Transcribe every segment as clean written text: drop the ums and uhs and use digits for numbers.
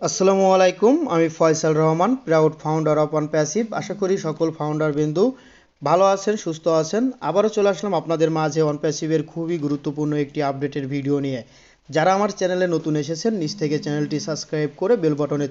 আসসালামু আলাইকুম, আমি Faisal Rahman, proud founder of ONPASSIVE। আশা করি সকল ফাউন্ডার বিন্দু ভালো আছেন, সুস্থ আছেন। আবারও চলে আসলাম আপনাদের মাঝে ONPASSIVE-এর খুবই গুরুত্বপূর্ণ একটি আপডেটের ভিডিও নিয়ে। যারা আমার চ্যানেলে নতুন এসেছেন, নিচ থেকে চ্যানেলটি সাবস্ক্রাইব করে বেল বাটনে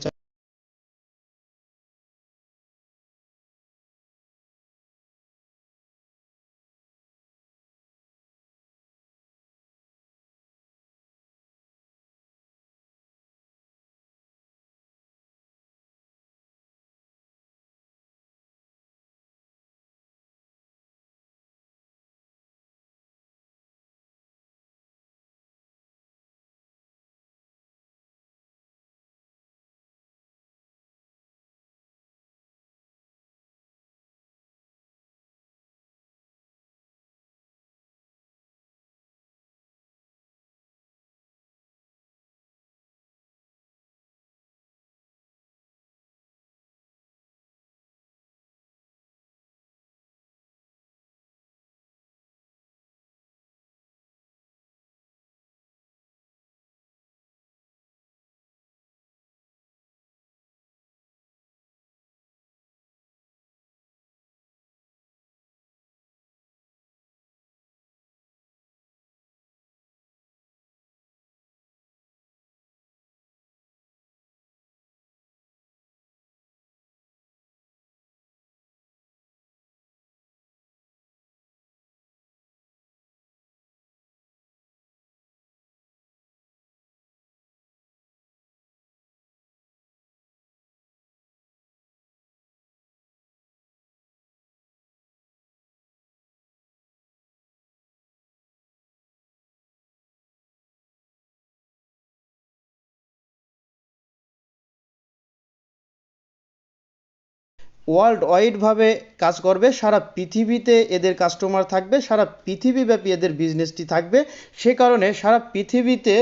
ওয়ার্ল্ড ওয়াইডভাবে কাজ করবে। সারা পৃথিবীতে এদের কাস্টমার থাকবে, সারা পৃথিবীব্যাপী এদের বিজনেসটি থাকবে। সে কারণে সারা পৃথিবীতে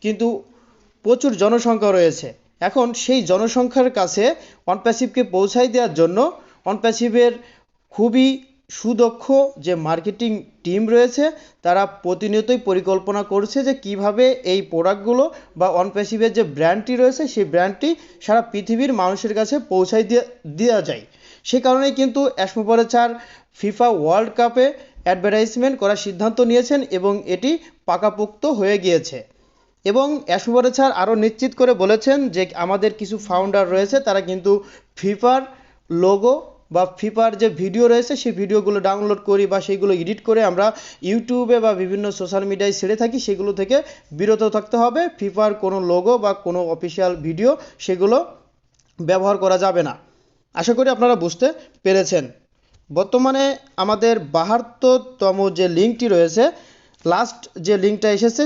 কিন্তু প্রচুর জনসংখ্যা রয়েছে। এখন সেই জনসংখ্যার কাছে ONPASSIVE-কে পৌঁছায় দেওয়ার জন্য ONPASSIVE-এর খুবই সুদক্ষ যে মার্কেটিং টিম রয়েছে, তারা প্রতিনিয়তই পরিকল্পনা করছে যে কিভাবে এই প্রোডাক্টগুলো বা ONPASSIVE-এর যে ব্র্যান্ডটি রয়েছে সেই ব্র্যান্ডটি সারা পৃথিবীর মানুষের কাছে পৌঁছায় দেওয়া যায়। সে কারণেই কিন্তু অ্যাসমোপরেচার ফিফা ওয়ার্ল্ড কাপে অ্যাডভার্টাইজমেন্ট করার সিদ্ধান্ত নিয়েছেন এবং এটি পাকাপোক্ত হয়ে গিয়েছে। এবং অ্যাসমোপরেচার আরও নিশ্চিত করে বলেছেন যে আমাদের কিছু ফাউন্ডার রয়েছে, তারা কিন্তু ফিফার লোগো বা ফিফার যে ভিডিও রয়েছে সেই ভিডিওগুলো ডাউনলোড করি বা সেইগুলো এডিট করে আমরা ইউটিউবে বা বিভিন্ন সোশ্যাল মিডিয়ায় ছেড়ে থাকি, সেগুলো থেকে বিরত থাকতে হবে। ফিফার কোনো লোগো বা কোনো অফিসিয়াল ভিডিও সেগুলো ব্যবহার করা যাবে না। আশা করি আপনারা বুঝতে পেরেছেন। বর্তমানে আমাদের ৭২তম যে লিঙ্কটি রয়েছে, লাস্ট যে লিঙ্কটা এসেছে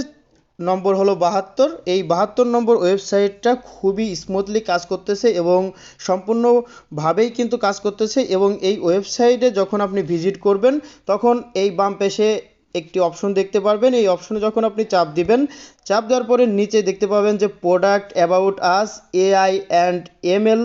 নম্বর হলো ৭২। এই ৭২ নম্বর ওয়েবসাইটটা খুবই স্মুথলি কাজ করতেছে এবং সম্পূর্ণভাবেই কিন্তু কাজ করতেছে। এবং এই ওয়েবসাইটে যখন আপনি ভিজিট করবেন তখন এই বাম পাশে একটি অপশন দেখতে পারবেন। এই অপশনে যখন আপনি চাপ দিবেন, চাপ দেওয়ার পরে নিচে দেখতে পাবেন যে product, about us, AI and ML,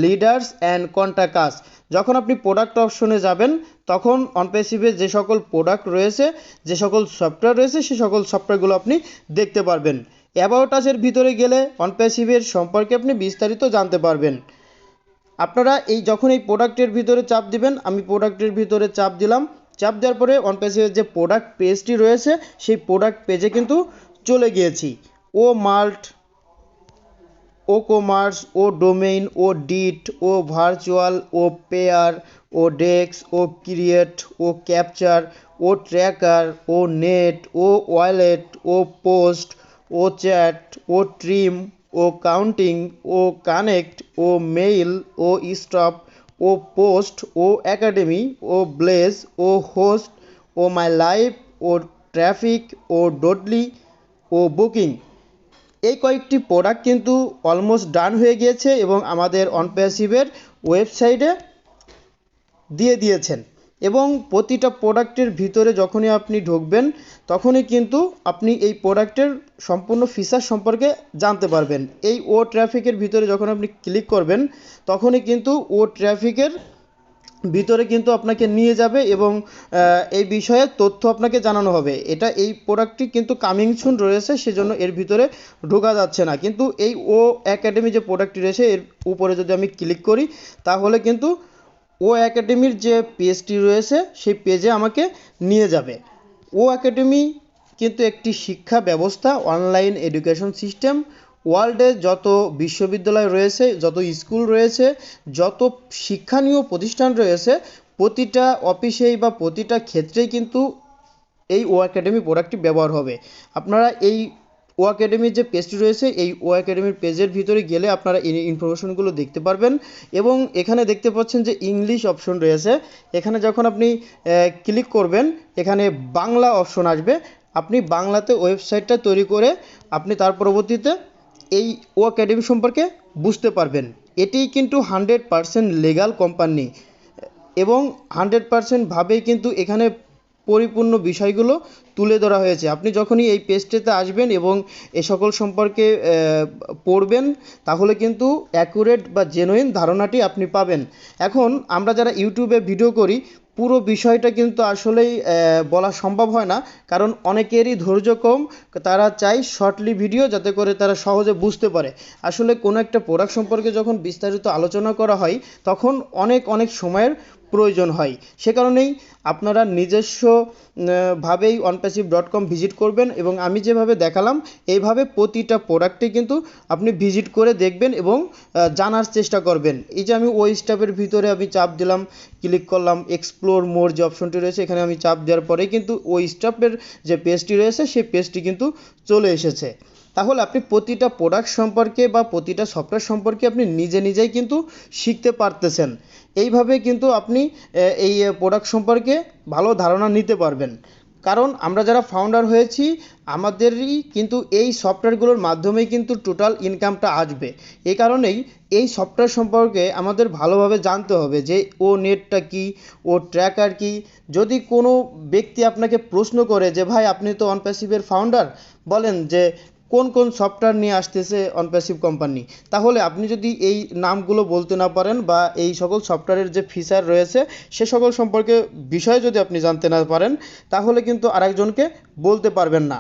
leaders and contact us. যখন আপনি প্রোডাক্ট অপশনে যাবেন তখন ONPASSIVE-এর যে সকল প্রোডাক্ট রয়েছে, যে সকল সফটওয়্যার রয়েছে, সেই সকল সফটওয়্যারগুলো আপনি দেখতে পারবেন। অ্যাবাউট আসের ভিতরে গেলে ONPASSIVE-এর সম্পর্কে আপনি বিস্তারিত জানতে পারবেন। আপনারা যখন এই প্রোডাক্টের ভিতরে চাপ দিবেন, আমি প্রোডাক্টের ভিতরে চাপ দিলাম। চাপ দেওয়ার পরে ONPASSIVE-এর যে প্রোডাক্ট পেজটি রয়েছে সেই প্রোডাক্ট পেজে কিন্তু চলে গিয়েছি। ও মাল্ট, ও কমার্স, ও ডোমেইন, ও ডিট, ও ভার্চুয়াল, ও পেয়ার, ও ডেক্স, ও ক্রিয়েট, ও ক্যাপচার, ও ট্র্যাকার, ও নেট, ও ওয়ালেট, ও পোস্ট, ও চ্যাট, ও ট্রিম, ও কাউন্টিং, ও কানেক্ট, ও মেইল, ও স্টপ, ও পোস্ট, ও একাডেমি, ও ব্লেজ, ও হোস্ট, ও মাই লাইফ, ও ট্রাফিক, ও ডোডলি, ও বুকিং। এই কয়েকটি প্রোডাক্ট কিন্তু অলমোস্ট ডান হয়ে গিয়েছে এবং আমাদের ONPASSIVE-এর ওয়েবসাইটে দিয়ে দিয়েছেন। এবং প্রতিটা প্রোডাক্টের ভিতরে যখনই আপনি ঢুকবেন তখনই কিন্তু আপনি এই প্রোডাক্টের সম্পূর্ণ ফিচার সম্পর্কে জানতে পারবেন। এই ও ট্রাফিকের ভিতরে যখন আপনি ক্লিক করবেন তখনই কিন্তু ও ট্রাফিকের ভিতরে কিন্তু আপনাকে নিয়ে যাবে এবং এই বিষয়ে তথ্য আপনাকে জানানো হবে। এই প্রোডাক্টটি কিন্তু কামিং সুন রয়েছে, সেজন্য এর ভিতরে ঢোকা যাচ্ছে না। কিন্তু এই ও একাডেমি যে প্রোডাক্টটি রয়েছে এর উপরে যদি আমি ক্লিক করি তাহলে কিন্তু ও একাডেমির যে পেজটি রয়েছে সেই পেজে আমাকে নিয়ে যাবে। ও একাডেমি কিন্তু একটি শিক্ষা ব্যবস্থা, অনলাইন এডুকেশন সিস্টেম। ওয়ার্ল্ডে যত বিশ্ববিদ্যালয় রয়েছে, যত স্কুল রয়েছে, যত শিক্ষানীয় প্রতিষ্ঠান রয়েছে, প্রতিটা অফিসেই বা প্রতিটা ক্ষেত্রেই কিন্তু এই ও একাডেমি প্রোডাক্টটি ব্যবহার হবে। আপনারা এই ও একাডেমির যে পেজটি রয়েছে এই ও একাডেমির পেজের ভিতরে গেলে আপনারা এই ইনফরমেশনগুলো দেখতে পারবেন এবং এখানে দেখতে পাচ্ছেন যে ইংলিশ অপশন রয়েছে। এখানে যখন আপনি ক্লিক করবেন এখানে বাংলা অপশন আসবে। আপনি বাংলাতে ওয়েবসাইটটা তৈরি করে আপনি তার পরবর্তীতে এই ও একাডেমি সম্পর্কে বুঝতে পারবেন। এটিই কিন্তু 100% লিগ্যাল কোম্পানি এবং 100% ভাবেই কিন্তু এখানে পরিপূর্ণ বিষয়গুলো তুলে ধরা হয়েছে। আপনি যখনই এই পেজটিতে আসবেন এবং এ সকল সম্পর্কে পড়বেন তাহলে কিন্তু অ্যাকুরেট বা জেনুইন ধারণাটি আপনি পাবেন। এখন আমরা যারা ইউটিউবে ভিডিও করি পুরো বিষয়টা কিন্তু আসলেই বলা সম্ভব হয় না, কারণ অনেকেরই ধৈর্য কম। তারা চায় শর্টলি ভিডিও যাতে করে তারা সহজে বুঝতে পারে। আসলে কোনো একটা প্রোডাক্ট সম্পর্কে যখন বিস্তারিত আলোচনা করা হয় তখন অনেক সময়ের প্রয়োজন হয়। সে কারণেই আপনারা নিজস্ব ভাবেই ONPASSIVE.com ভিজিট করবেন এবং আমি যেভাবে দেখালাম এইভাবে প্রতিটা প্রোডাক্টে কিন্তু আপনি ভিজিট করে দেখবেন এবং জানার চেষ্টা করবেন। এই যে আমি ওই স্টাফের ভিতরে আমি চাপ দিলাম, ক্লিক করলাম, এক্সপ্লোর মোর যে অপশনটি রয়েছে এখানে আমি চাপ দেওয়ার পরেই কিন্তু ওই স্টাফের যে পেজটি রয়েছে সেই পেজটি কিন্তু চলে এসেছে। তাহলে আপনি প্রতিটা প্রোডাক্ট সম্পর্কে বা প্রতিটা সফটওয়্যার সম্পর্কে আপনি নিজেই কিন্তু শিখতে পারতেছেন। এইভাবে কিন্তু আপনি এই প্রোডাক্ট সম্পর্কে ভালো ধারণা নিতে পারবেন। কারণ আমরা যারা ফাউন্ডার হয়েছি আমাদেরই কিন্তু এই সফটওয়্যারগুলোর মাধ্যমেই কিন্তু টোটাল ইনকামটা আসবে। এই কারণেই এই সফটওয়্যার সম্পর্কে আমাদের ভালোভাবে জানতে হবে যে ও নেটটা কী, ও ট্র্যাকার কী। যদি কোনো ব্যক্তি আপনাকে প্রশ্ন করে যে ভাই আপনি তো ONPASSIVE-এর ফাউন্ডার, বলেন যে কোন সফটওয়্যার নিয়ে আসতেছে ONPASSIVE কোম্পানি, তাহলে আপনি যদি এই নামগুলো বলতে না পারেন বা এই সকল সফটওয়্যারের যে ফিচার রয়েছে সে সকল সম্পর্কে বিষয় যদি আপনি জানতে না পারেন তাহলে কিন্তু আরেকজনকে বলতে পারবেন না।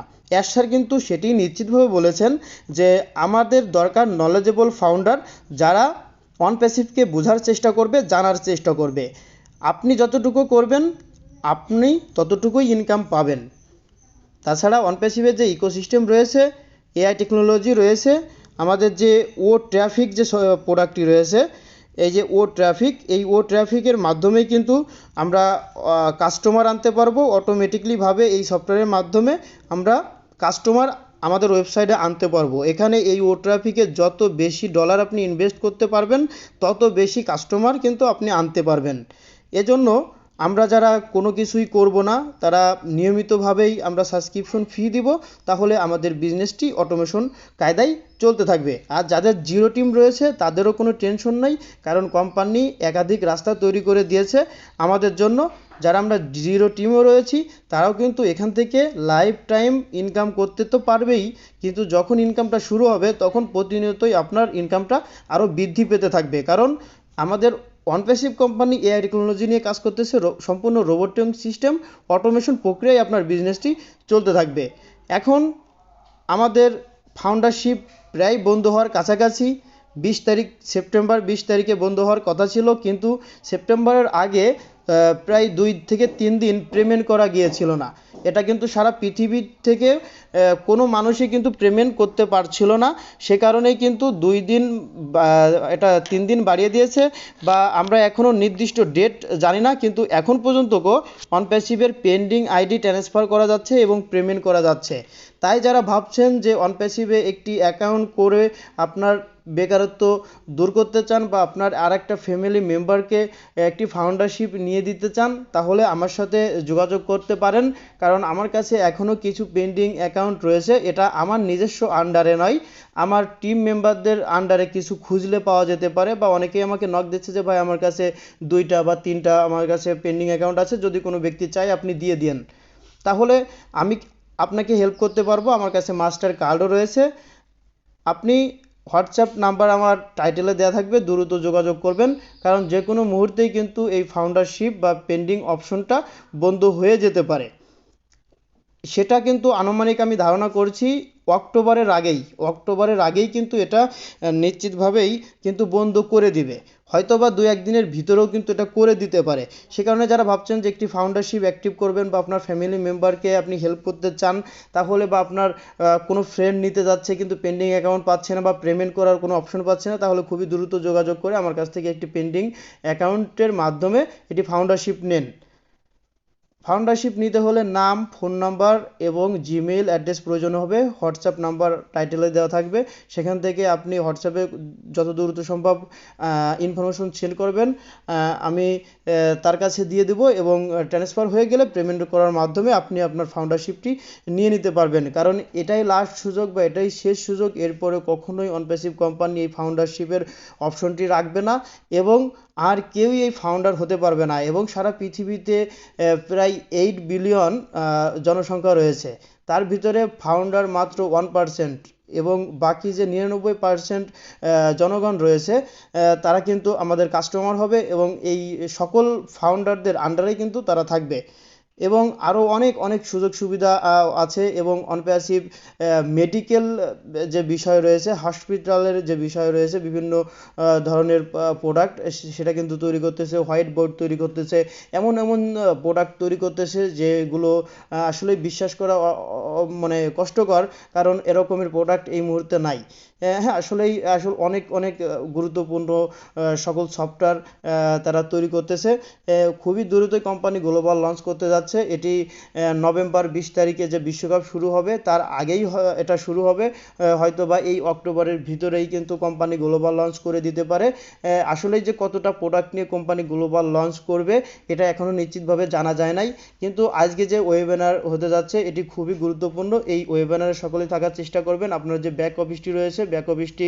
স্যার কিন্তু সেটি নিশ্চিতভাবে বলেছেন যে আমাদের দরকার নলেজেবল ফাউন্ডার যারা ONPASSIVE-কে বোঝার চেষ্টা করবে, জানার চেষ্টা করবে। আপনি যতটুকু করবেন আপনি ততটুকুই ইনকাম পাবেন। তাছাড়া ONPASSIVE-এর যে ইকোসিস্টেম রয়েছে, এআই টেকনোলজি রয়েছে, আমাদের যে ও ট্রাফিক যে প্রোডাক্টটি রয়েছে, এই যে ও ট্রাফিক, এই ও ট্রাফিকের মাধ্যমেই কিন্তু আমরা কাস্টমার আনতে পারবো অটোমেটিকলিভাবে। এই সফটওয়্যারের মাধ্যমে আমরা কাস্টমার আমাদের ওয়েবসাইটে আনতে পারবো। এখানে এই ও ট্রাফিকে যত বেশি ডলার আপনি ইনভেস্ট করতে পারবেন তত বেশি কাস্টমার কিন্তু আপনি আনতে পারবেন। এজন্য আমরা যারা কোনো কিছুই করব না তারা নিয়মিতভাবেই আমরা সাবস্ক্রিপশন ফি দিব, তাহলে আমাদের বিজনেসটি অটোমেশন কায়দায় চলতে থাকবে। আর যাদের জিরো টিম রয়েছে তাদেরও কোনো টেনশন নাই, কারণ কোম্পানি একাধিক রাস্তা তৈরি করে দিয়েছে আমাদের জন্য। যারা আমরা জিরো টিমও রয়েছি তারাও কিন্তু এখান থেকে লাইফ টাইম ইনকাম করতে তো পারবেই, কিন্তু যখন ইনকামটা শুরু হবে তখন প্রতিনিয়তই আপনার ইনকামটা আরও বৃদ্ধি পেতে থাকবে। কারণ আমাদের ONPASSIVE কোম্পানি এআই টেকনোলজি নিয়ে কাজ করতেছে, সম্পূর্ণ রোবোটিক সিস্টেম অটোমেশন প্রক্রিয়ায় আপনার বিজনেসটি চলতে থাকবে। এখন আমাদের ফাউন্ডারশিপ প্রায় বন্ধ হওয়ার কাছাকাছি। 20 তারিখ সেপ্টেম্বর 20 তারিখে বন্ধ হওয়ার কথা ছিল, কিন্তু সেপ্টেম্বরের আগে প্রায় 2 থেকে 3 দিন পেমেন্ট করা গিয়েছিল না। এটা কিন্তু সারা পৃথিবী থেকে কোনো মানুষই কিন্তু পেমেন্ট করতে পারছিল না। সে কারণেই কিন্তু 2 দিন এটা 3 দিন বাড়িয়ে দিয়েছে, বা আমরা এখনও নির্দিষ্ট ডেট জানি না, কিন্তু এখন পর্যন্ত ONPASSIVE-এর পেন্ডিং আইডি ট্রান্সফার করা যাচ্ছে এবং পেমেন্ট করা যাচ্ছে। তাই যারা ভাবছেন যে ONPASSIVE-এ একটি অ্যাকাউন্ট করে আপনার বেকারত্ব দূর করতে চান বা আপনার আরেকটা ফ্যামিলি মেম্বারকে একটি ফাউন্ডারশিপ নিয়ে দিতে চান, তাহলে আমার সাথে যোগাযোগ করতে পারেন। কারণ আমার কাছে এখনও কিছু পেন্ডিং অ্যাকাউন্ট রয়েছে। এটা আমার নিজস্ব আন্ডারে নয়, আমার টিম মেম্বারদের আন্ডারে কিছু খুঁজলে পাওয়া যেতে পারে, বা অনেকেই আমাকে নক দিচ্ছে যে ভাই আমার কাছে 2টা বা 3টা আমার কাছে পেন্ডিং অ্যাকাউন্ট আছে, যদি কোনো ব্যক্তি চায় আপনি দিয়ে দিন। তাহলে আমি আপনাকে হেল্প করতে পারবো। আমার কাছে মাস্টার কার্ডও রয়েছে। আপনি হোয়াটসঅ্যাপ নাম্বার আমার টাইটেলে দেওয়া থাকবে, দ্রুত যোগাযোগ করবেন, কারণ যে কোনো মুহূর্তেই কিন্তু এই ফাউন্ডারশিপ বা পেন্ডিং অপশনটা বন্ধ হয়ে যেতে পারে। সেটা কিন্তু আনুমানিক আমি ধারণা করছি অক্টোবরের আগেই কিন্তু এটা নিশ্চিতভাবেই কিন্তু বন্ধ করে দিবে, হয়তো বা 2-1 দিনের ভিতরেও কিন্তু এটা করে দিতে পারে। সে কারণে যারা ভাবছেন যে একটি ফাউন্ডারশিপ অ্যাক্টিভ করবেন বা আপনার ফ্যামিলি মেম্বারকে আপনি হেল্প করতে চান, তাহলে বা আপনার কোনো ফ্রেন্ড নিতে যাচ্ছে কিন্তু পেন্ডিং অ্যাকাউন্ট পাচ্ছে না বা পেমেন্ট করার কোনো অপশন পাচ্ছে না, তাহলে খুবই দ্রুত যোগাযোগ করে আমার কাছ থেকে একটি পেন্ডিং অ্যাকাউন্টের মাধ্যমে এটি ফাউন্ডারশিপ নেন। ফাউন্ডারশিপ নিতে হলে নাম, ফোন নাম্বার এবং জিমেইল অ্যাড্রেস প্রয়োজন হবে। হোয়াটসঅ্যাপ নাম্বার টাইটেলে দেওয়া থাকবে, সেখান থেকে আপনি হোয়াটসঅ্যাপে যত দ্রুত সম্ভব ইনফরমেশন সেন্ড করবেন, আমি তার কাছে দিয়ে দেবো এবং ট্রান্সফার হয়ে গেলে পেমেন্ট করার মাধ্যমে আপনি আপনার ফাউন্ডারশিপটি নিয়ে নিতে পারবেন। কারণ এটাই লাস্ট সুযোগ বা এটাই শেষ সুযোগ, এরপরে কখনোই অনপ্যাসিভ কোম্পানি এই ফাউন্ডারশিপের অপশনটি রাখবে না এবং আর কেউই এই ফাউন্ডার হতে পারবে না। এবং সারা পৃথিবীতে প্রায় 8 বিলিয়ন জনসংখ্যা রয়েছে, তার ভিতরে ফাউন্ডার মাত্র 1% এবং বাকি যে 99% জনগণ রয়েছে তারা কিন্তু আমাদের কাস্টমার হবে এবং এই সকল ফাউন্ডারদের আন্ডারেই কিন্তু তারা থাকবে। এবং আরও অনেক অনেক সুযোগ সুবিধা আছে এবং অনপ্যাসিভ মেডিকেল যে বিষয় রয়েছে, হসপিটালের যে বিষয় রয়েছে, বিভিন্ন ধরনের প্রোডাক্ট সেটা কিন্তু তৈরি করতেছে, হোয়াইট বোর্ড তৈরি করতেছে, এমন এমন প্রোডাক্ট তৈরি করতেছে যেগুলো আসলে বিশ্বাস করা মানে কষ্টকর, কারণ এরকমের প্রোডাক্ট এই মুহূর্তে নাই। হ্যাঁ, আসলে অনেক অনেক গুরুত্বপূর্ণ সকল সফটওয়্যার তারা তৈরি করতেছে। খুবই দ্রুতই কোম্পানি গ্লোবাল লঞ্চ করতে যাচ্ছে। এটি নভেম্বর 20 তারিখে যে বিশ্বকাপ শুরু হবে তার আগেই এটা শুরু হবে, হয়তো বা এই অক্টোবরের ভিতরেই কিন্তু কোম্পানি গ্লোবাল লঞ্চ করে দিতে পারে। আসলেই যে কতটা প্রোডাক্ট নিয়ে কোম্পানি গ্লোবাল লঞ্চ করবে এটা এখনও নিশ্চিতভাবে জানা যায় নাই, কিন্তু আজকে যে ওয়েবিনার হতে যাচ্ছে এটি খুবই গুরুত্বপূর্ণ। এই ওয়েবিনারে সকলেই থাকার চেষ্টা করবেন। আপনার যে ব্যাক অফিসটি রয়েছে, ব্যাক অফিসটি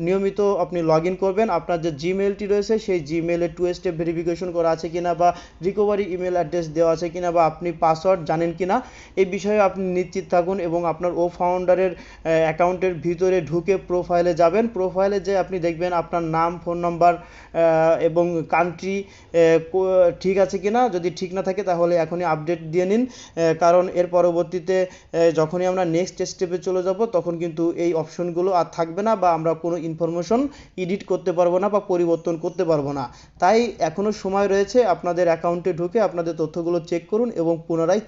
নিয়মিত আপনি লগ ইন করবেন। আপনার যে জিমেলটি রয়েছে সেই জিমেলে 2 স্টেপ ভেরিফিকেশন করা আছে কিনা বা রিকভারি ইমেল অ্যাড্রেস দেওয়া আছে কিনা বা আপনি পাসওয়ার্ড জানেন কিনা, এই বিষয়ে আপনি নিশ্চিত থাকুন এবং আপনার ফাউন্ডারের অ্যাকাউন্টের ভিতরে ঢুকে প্রোফাইলে যাবেন। প্রোফাইলে যে আপনি দেখবেন আপনার নাম, ফোন নাম্বার এবং কান্ট্রি ঠিক আছে কিনা। যদি ঠিক না থাকে তাহলে এখনই আপডেট দিয়ে নিন, কারণ এর পরবর্তীতে যখনই আমরা নেক্সট স্টেপে চলে যাব তখন কিন্তু এই অপশনগুলো আর থাকবে না বা আমরা কোনো ইনফরমেশন এডিট করতে পারবো না বা পরিবর্তন করতে পারবো না। তাই এখনও সময় রয়েছে, আপনাদের অ্যাকাউন্টে ঢুকে আপনাদের তথ্যগুলো চেক করুন এবং পুনরায়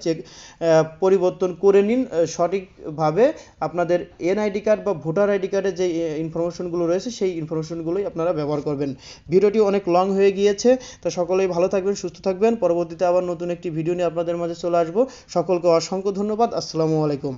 পরিবর্তন করে নিন সঠিকভাবে। আপনাদের এনআইডি কার্ড বা ভোটার আইডি কার্ডের যে ইনফরমেশনগুলো রয়েছে সেই ইনফরমেশনগুলোই আপনারা ব্যবহার করবেন। ভিডিওটি অনেক লং হয়ে গিয়েছে, তো সকলেই ভালো থাকবেন, সুস্থ থাকবেন। পরবর্তীতে আবার নতুন একটি ভিডিও নিয়ে আপনাদের মাঝে চলে আসবো। সকলকে অসংখ্য ধন্যবাদ। আসসালামু আলাইকুম।